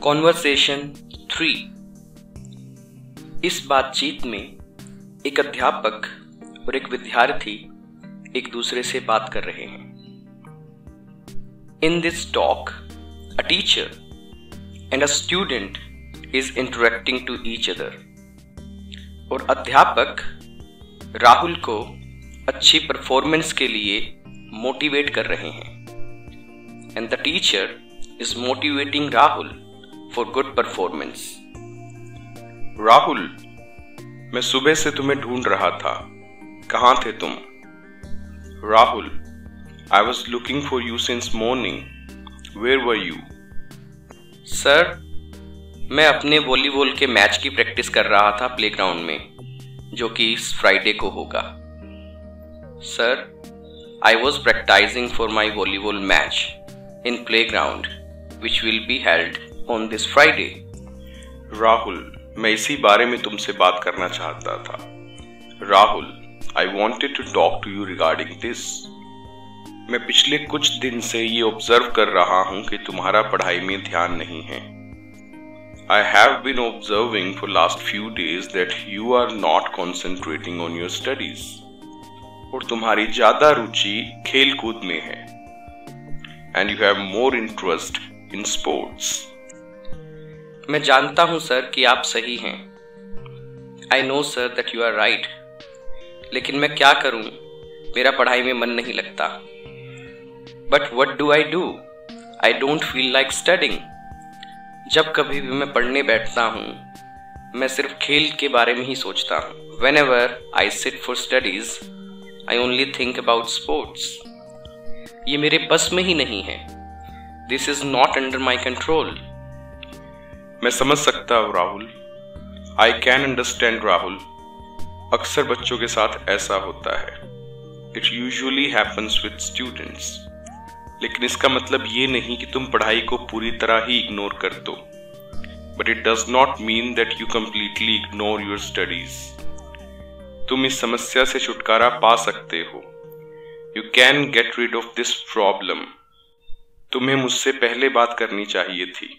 Conversation 3। इस बातचीत में एक अध्यापक और एक विद्यार्थी एक दूसरे से बात कर रहे हैं। In this talk, a teacher and a student is interacting to each other. और अध्यापक राहुल को अच्छी परफॉर्मेंस के लिए मोटिवेट कर रहे हैं। And the teacher is motivating Rahul for good performance. Rahul, मैं सुबह से तुम्हें ढूंढ रहा था, कहाँ थे तुम? Rahul, I was looking for you since morning. Where were you? Sir, मैं अपने वॉलीबॉल के मैच की प्रैक्टिस कर रहा था प्लेग्राउंड में, जो कि इस फ्राइडे को होगा। Sir, I was practicing for my volleyball match in playground, which will be held on this Friday. Rahul, मैं इसी बारे में तुमसे बात करना चाहता था। Rahul, I wanted to talk to you regarding this. मैं पिछले कुछ दिन से ये ऑब्जर्व कर रहा हूँ कि तुम्हारा पढ़ाई में ध्यान नहीं है। I have been observing for last few days that you are not concentrating on your studies. और तुम्हारी ज्यादा रुचि खेल कूद में है। And you have more interest in sports. मैं जानता हूं सर कि आप सही हैं। I know sir that you are right. लेकिन मैं क्या करूं? मेरा पढ़ाई में मन नहीं लगता। But what do I do? I don't feel like studying. जब कभी भी मैं पढ़ने बैठता हूं, मैं सिर्फ खेल के बारे में ही सोचता हूं। Whenever I sit for studies, I only think about sports. ये मेरे बस में ही नहीं है। This is not under my control. मैं समझ सकता हूँ Rahul. I can understand Rahul. अक्सर बच्चों के साथ ऐसा होता है। It usually happens with students. लेकिन इसका मतलब ये नहीं कि तुम पढ़ाई को पूरी तरह ही इग्नोर कर दो। But it does not mean that you completely ignore your studies. तुम इस समस्या से छुटकारा पा सकते हो। You can get rid of this problem. तुम्हें मुझसे पहले बात करनी चाहिए थी।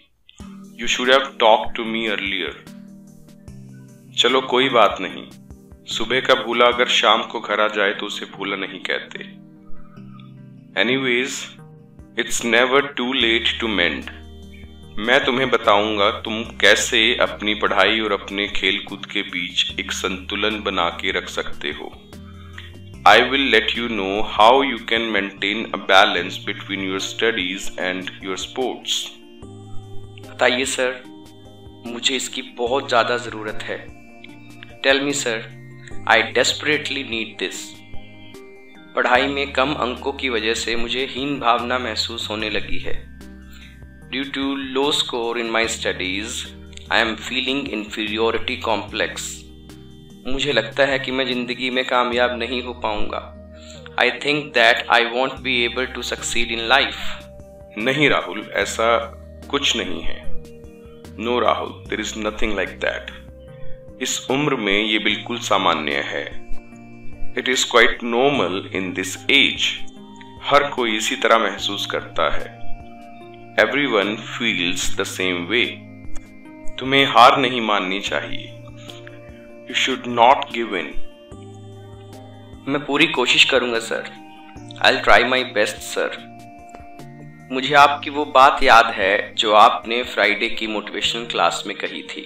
You should have talked to me earlier. चलो कोई बात नहीं। सुबह का भूला अगर शाम को घर आ जाए तो उसे भूला नहीं कहते। Anyways, it's never too late to mend. मैं तुम्हें बताऊंगा तुम कैसे अपनी पढ़ाई और अपने खेल कूद के बीच एक संतुलन बना के रख सकते हो। I will let you know how you can maintain a balance between your studies and your sports. बताइए सर, मुझे इसकी बहुत ज़्यादा ज़रूरत है। Tell me sir, I desperately need this. पढ़ाई में कम अंकों की वजह से मुझे हीन भावना महसूस होने लगी है। Due to low score in my studies, I am feeling inferiority complex. मुझे लगता है कि मैं जिंदगी में कामयाब नहीं हो पाऊंगा। I think that I won't be able to succeed in life. नहीं राहुल, ऐसा कुछ नहीं है। No Rahul, there is nothing like that. इस उम्र में ये बिल्कुल सामान्य है। It is quite normal in this age. हर कोई इसी तरह महसूस करता है। Everyone feels the same way. तुम्हें हार नहीं माननी चाहिए। You should not give in. मैं पूरी कोशिश करूंगा sir. I'll try my best sir. मुझे आपकी वो बात याद है जो आपने फ्राइडे की मोटिवेशनल क्लास में कही थी।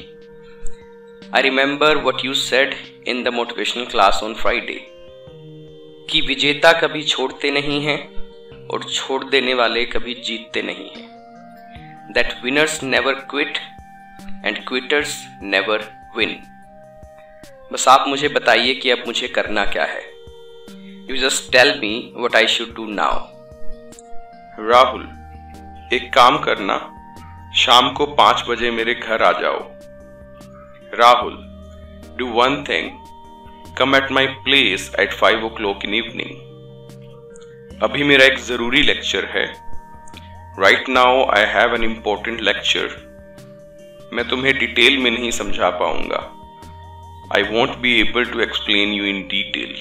I remember what you said in the motivational class on Friday. कि विजेता कभी छोड़ते नहीं हैं और छोड़ देने वाले कभी जीतते नहीं हैं। That winners never quit and quitters never win. बस आप मुझे बताइए कि अब मुझे करना क्या है। You just tell me what I should do now. Rahul, एक काम करना, शाम को 5 बजे मेरे घर आ जाओ। Rahul, do one thing, come at my place at 5 o'clock in evening. अभी मेरा एक जरूरी लेक्चर है। Right now I have an important lecture. मैं तुम्हें डिटेल में नहीं समझा पाऊंगा। I won't be able to explain you in detail.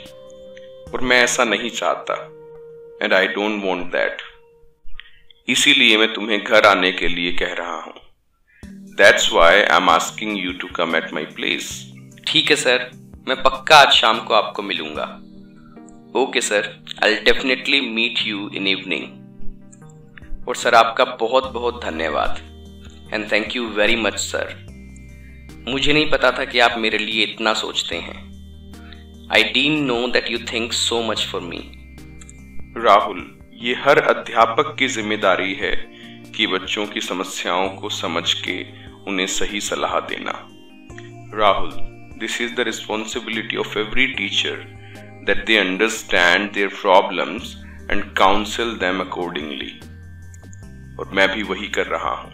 और मैं ऐसा नहीं चाहता। And I don't want that. इसीलिए मैं तुम्हें घर आने के लिए कह रहा हूं। That's why I'm asking you to come at my place. ठीक है सर, मैं पक्का आज शाम को आपको मिलूंगा। Okay sir, I'll definitely meet you in evening. और सर आपका बहुत बहुत धन्यवाद and thank you very much sir. मुझे नहीं पता था कि आप मेरे लिए इतना सोचते हैं। आई didn't know that you think so much for me. Rahul, ये हर अध्यापक की जिम्मेदारी है कि बच्चों की समस्याओं को समझ के उन्हें सही सलाह देना। Rahul, this is the responsibility of every teacher that they understand their problems and counsel them accordingly. और मैं भी वही कर रहा हूँ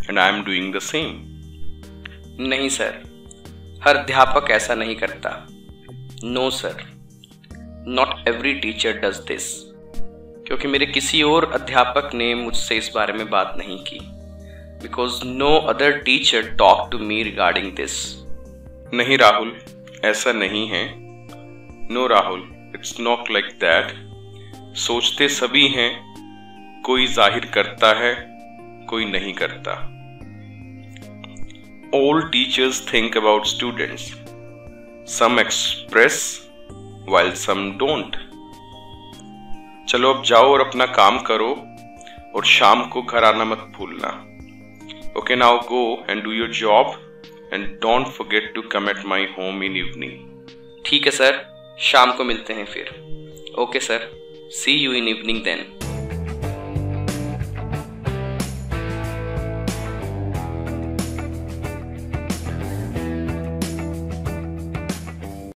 and I am doing the same. नहीं सर, हर अध्यापक ऐसा नहीं करता। No sir, not every teacher does this. क्योंकि मेरे किसी और अध्यापक ने मुझसे इस बारे में बात नहीं की। Because no other teacher talk to me regarding this. नहीं राहुल, ऐसा नहीं है। No Rahul, it's not like that. सोचते सभी हैं, कोई जाहिर करता है, कोई नहीं करता। All teachers think about students. Some express while some don't. चलो अब जाओ और अपना काम करो और शाम को घर आना मत भूलना। Okay, now go and do your job and don't forget to come at my home in evening. ठीक है सर, शाम को मिलते हैं फिर। Okay sir, see you in evening then.